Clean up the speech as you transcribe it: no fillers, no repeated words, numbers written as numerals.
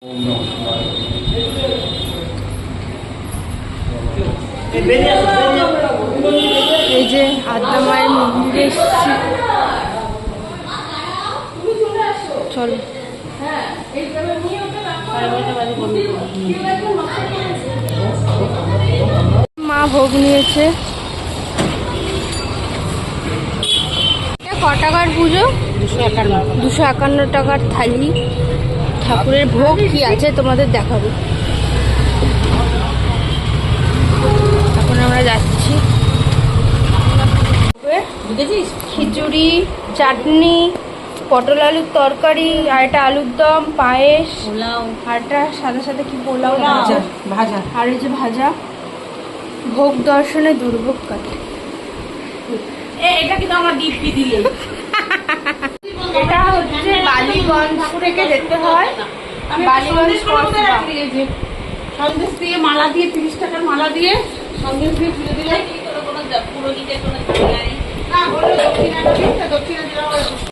এই যে আদ্যা মায়ের মন্দিরে এসেছি, চলো। মা ভোগ নিয়েছে। ক টাকার পুজো? 251 টাকার থালি। ঠাকুরের ভোগ কি আছে তোমাদের দেখাবো। এখন আমরা যাচ্ছি। খিচুড়ি, চাটনি, পটল আলুর তরকারি, আর একটা আলুর দম, পায়েস, আর একটা সাথে সাথে কি পোলাও, ভাজা, আর এই যে ভাজা। ভোগ দর্শনে দুর্ভোগ কাটে। এটা কিন্তু আমার দিব্যি দিলে। এটা হচ্ছে বালিগঞ্জ থেকে যেতে হয়। বালিগঞ্জ সন্দেশ দিয়ে মালা দিয়ে 30 টাকার মালা দিয়ে সন্দেশ দিয়ে ফিরে দিলে পুরো দিতে কোনো ঝামেলা নেই। না হলো দক্ষিণা দিলে